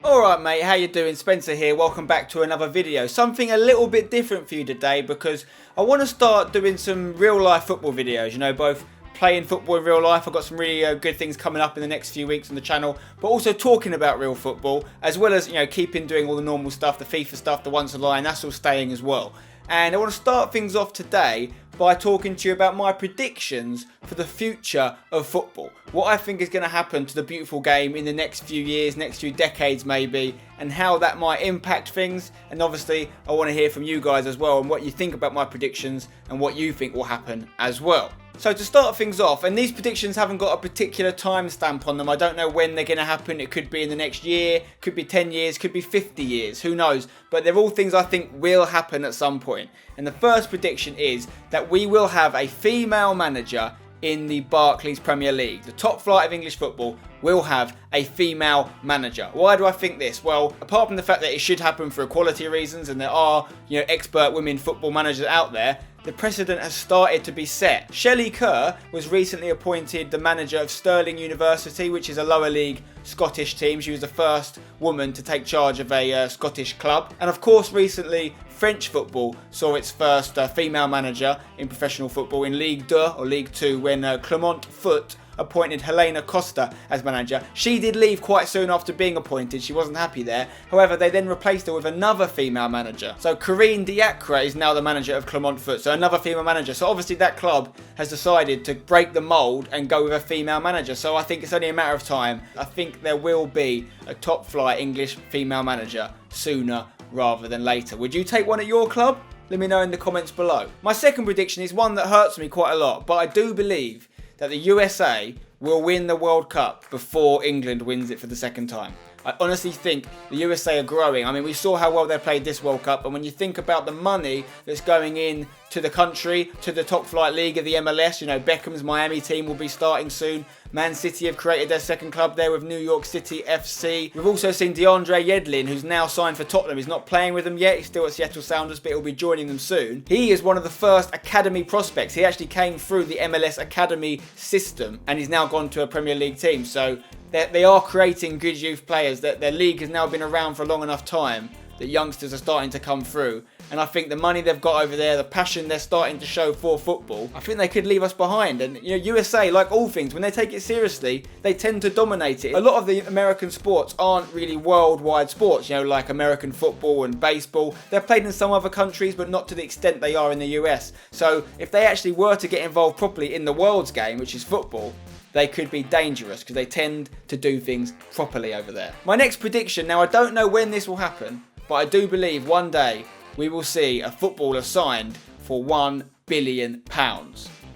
Alright mate, how you doing? Spencer here, welcome back to another video. Something a little bit different for you today because I want to start doing some real life football videos, you know, both playing football in real life. I've got some really good things coming up in the next few weeks on the channel, but also talking about real football, as well as, you know, keeping doing all the normal stuff, the FIFA stuff, the once online, that's all staying as well. And I want to start things off today by talking to you about my predictions for the future of football. What I think is going to happen to the beautiful game in the next few years, next few decades maybe, and how that might impact things. And obviously I want to hear from you guys as well and what you think about my predictions and what you think will happen as well. So to start things off, and these predictions haven't got a particular timestamp on them. I don't know when they're going to happen. It could be in the next year, could be 10 years, could be 50 years, who knows. But they're all things I think will happen at some point. And the first prediction is that we will have a female manager in the Barclays Premier League. The top flight of English football will have a female manager. Why do I think this? Well, apart from the fact that it should happen for equality reasons and there are, you know, expert women football managers out there, the precedent has started to be set. Shelley Kerr was recently appointed the manager of Stirling University, which is a lower league Scottish team. She was the first woman to take charge of a Scottish club. And of course, recently, French football saw its first female manager in professional football in Ligue 2 or Ligue 2 when Clermont Foot appointed Helena Costa as manager. She did leave quite soon after being appointed. She wasn't happy there. However, they then replaced her with another female manager. So Corinne Diacre is now the manager of Clermont Foot. So another female manager. So obviously that club has decided to break the mould and go with a female manager. So I think it's only a matter of time. I think there will be a top flight English female manager sooner rather than later. Would you take one at your club? Let me know in the comments below. My second prediction is one that hurts me quite a lot, but I do believe that the USA will win the World Cup before England wins it for the second time. I honestly think the USA are growing. I mean, we saw how well they played this World Cup, and when you think about the money that's going in to the country, to the top flight league of the MLS, you know, Beckham's Miami team will be starting soon. Man City have created their second club there with New York City FC. We've also seen DeAndre Yedlin, who's now signed for Tottenham. He's not playing with them yet. He's still at Seattle Sounders, but he'll be joining them soon. He is one of the first academy prospects. He actually came through the MLS academy system, and he's now gone to a Premier League team. So they are creating good youth players. Their league has now been around for a long enough time that youngsters are starting to come through. And I think the money they've got over there, the passion they're starting to show for football, I think they could leave us behind. And, you know, USA, like all things, when they take it seriously, they tend to dominate it. A lot of the American sports aren't really worldwide sports, you know, like American football and baseball. They're played in some other countries, but not to the extent they are in the US. So if they actually were to get involved properly in the world's game, which is football, they could be dangerous because they tend to do things properly over there. My next prediction, now I don't know when this will happen, but I do believe one day we will see a footballer signed for £1 billion.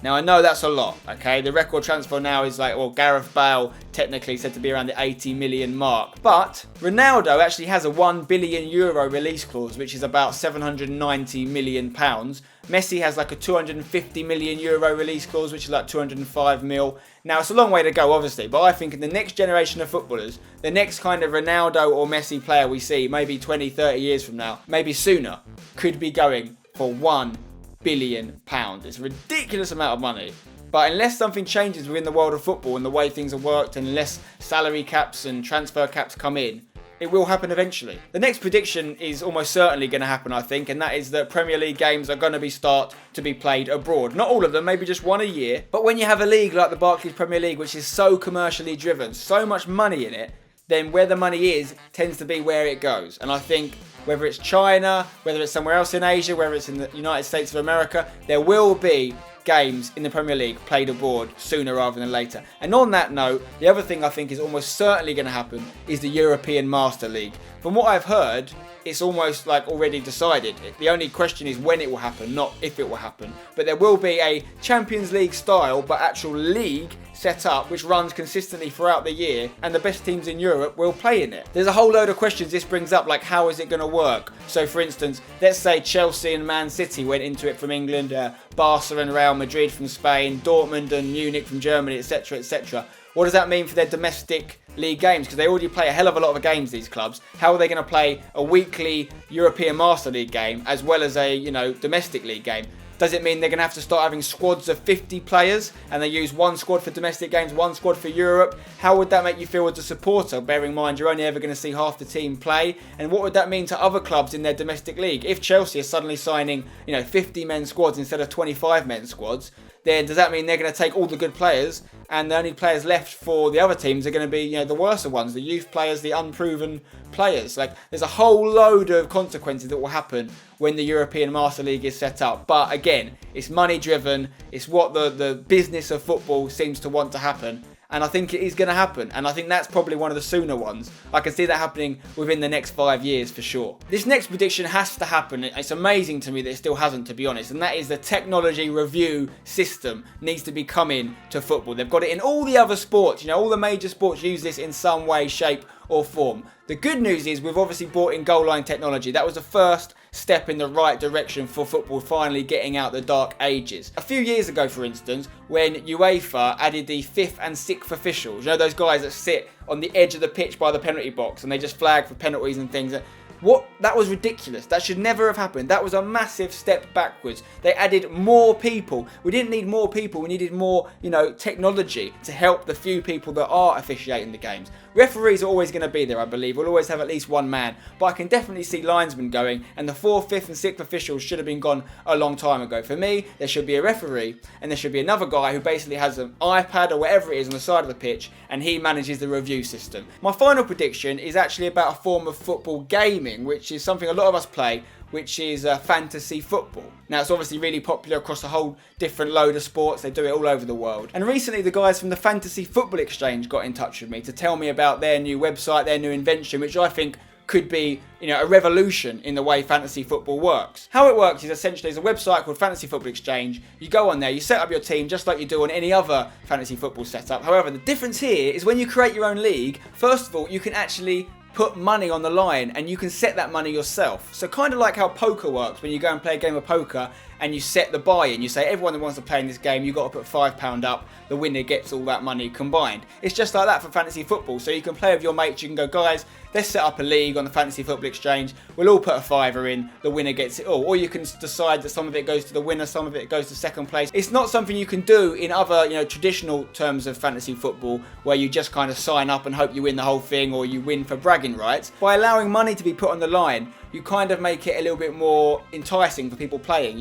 Now I know that's a lot, okay? The record transfer now is like, well, Gareth Bale technically said to be around the 80 million mark. But Ronaldo actually has a €1 billion release clause, which is about £790 million. Messi has like a €250 million release clause, which is like 205 mil. Now it's a long way to go, obviously, but I think in the next generation of footballers, the next kind of Ronaldo or Messi player we see, maybe 20, 30 years from now, maybe sooner, could be going for £1 billion. It's a ridiculous amount of money. But unless something changes within the world of football and the way things have worked, and unless salary caps and transfer caps come in, it will happen eventually. The next prediction is almost certainly going to happen, I think, and that is that Premier League games are going to start to be played abroad. Not all of them, maybe just one a year. But when you have a league like the Barclays Premier League, which is so commercially driven, so much money in it, then where the money is tends to be where it goes. And I think whether it's China, whether it's somewhere else in Asia, whether it's in the United States of America, there will be games in the Premier League played abroad sooner rather than later. And on that note, the other thing I think is almost certainly going to happen is the European Master League. From what I've heard, it's almost like already decided. The only question is when it will happen, not if it will happen. But there will be a Champions League style, but actual league set up, which runs consistently throughout the year, and the best teams in Europe will play in it. There's a whole load of questions this brings up, like how is it going to work? So for instance, let's say Chelsea and Man City went into it from England, Barca and Real Madrid from Spain, Dortmund and Munich from Germany, etc, etc. What does that mean for their domestic league games? Because they already play a hell of a lot of games, these clubs. How are they going to play a weekly European Master League game as well as a, you know, domestic league game? Does it mean they're going to have to start having squads of 50 players and they use one squad for domestic games, one squad for Europe? How would that make you feel as a supporter, bearing in mind you're only ever going to see half the team play? And what would that mean to other clubs in their domestic league? If Chelsea are suddenly signing, 50-men squads instead of 25-men squads, then does that mean they're going to take all the good players and the only players left for the other teams are going to be, the worse ones, the youth players, the unproven players? Like, there's a whole load of consequences that will happen when the European Master League is set up. But again, it's money driven. It's what the business of football seems to want to happen. And I think it is going to happen. And I think that's probably one of the sooner ones. I can see that happening within the next 5 years for sure. This next prediction has to happen. It's amazing to me that it still hasn't, to be honest. And that is the technology review system needs to be coming to football. They've got it in all the other sports. All the major sports use this in some way, shape or form. The good news is we've obviously brought in goal line technology. That was the first step in the right direction for football finally getting out the dark ages. A few years ago, for instance, when UEFA added the 5th and 6th officials, those guys that sit on the edge of the pitch by the penalty box and they just flag for penalties and things. That was ridiculous. That should never have happened. That was a massive step backwards. They added more people. We didn't need more people. We needed more, technology to help the few people that are officiating the games. Referees are always going to be there, I believe. We'll always have at least one man. But I can definitely see linesmen going, and the 4th, 5th and 6th officials should have been gone a long time ago. For me, there should be a referee, and there should be another guy who basically has an iPad or whatever it is on the side of the pitch, and he manages the review system. My final prediction is actually about a form of football gaming, which is something a lot of us play, which is fantasy football. Now, it's obviously really popular across a whole different load of sports. They do it all over the world. And recently, the guys from the Fantasy Football Exchange got in touch with me to tell me about their new website, their new invention, which I think could be, a revolution in the way fantasy football works. How it works is essentially there's a website called Fantasy Football Exchange. You go on there, you set up your team just like you do on any other fantasy football setup. However, the difference here is when you create your own league, first of all, you can actually put money on the line and you can set that money yourself. So kind of like how poker works when you go and play a game of poker and you set the buy-in. You say everyone that wants to play in this game, you've got to put £5 up. The winner gets all that money combined. It's just like that for fantasy football. So you can play with your mates. You can go, guys, let's set up a league on the Fantasy Football Exchange. We'll all put a £5 in. The winner gets it all. Or you can decide that some of it goes to the winner, some of it goes to second place. It's not something you can do in other, traditional terms of fantasy football where you just kind of sign up and hope you win the whole thing or you win for bragging rights. By allowing money to be put on the line, you kind of make it a little bit more enticing for people playing.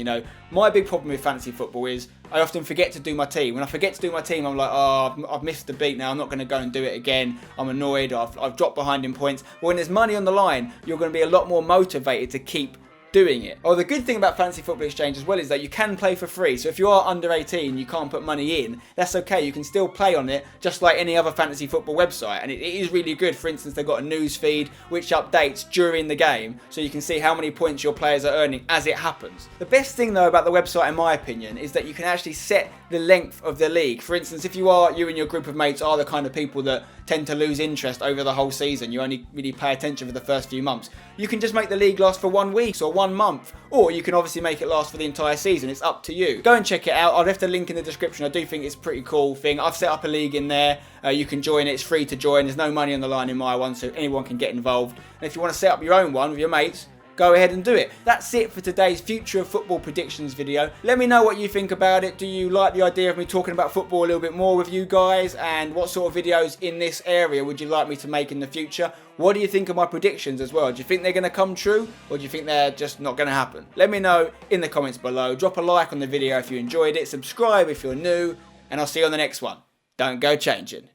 My big problem with fantasy football is I often forget to do my team. When I forget to do my team, I'm like, I've missed the beat now. I'm not going to go and do it again. I'm annoyed. I've dropped behind in points. But when there's money on the line, you're going to be a lot more motivated to keep doing it. The good thing about Fantasy Football Exchange as well is that you can play for free. So if you are under 18, you can't put money in, that's okay. You can still play on it just like any other fantasy football website. And it is really good. For instance, they've got a news feed which updates during the game so you can see how many points your players are earning as it happens. The best thing though about the website in my opinion is that you can actually set the length of the league. For instance, if you and your group of mates are the kind of people that tend to lose interest over the whole season, you only really pay attention for the first few months, you can just make the league last for 1 week or 1 month, or you can obviously make it last for the entire season. It's up to you. Go and check it out. I'll left a link in the description. I do think it's a pretty cool thing. I've set up a league in there. You can join it. It's free to join. There's no money on the line in my one, so anyone can get involved. And if you want to set up your own one with your mates, go ahead and do it. That's it for today's Future of Football predictions video. Let me know what you think about it. Do you like the idea of me talking about football a little bit more with you guys? And what sort of videos in this area would you like me to make in the future? What do you think of my predictions as well? Do you think they're going to come true? Or do you think they're just not going to happen? Let me know in the comments below. Drop a like on the video if you enjoyed it. Subscribe if you're new. And I'll see you on the next one. Don't go changing.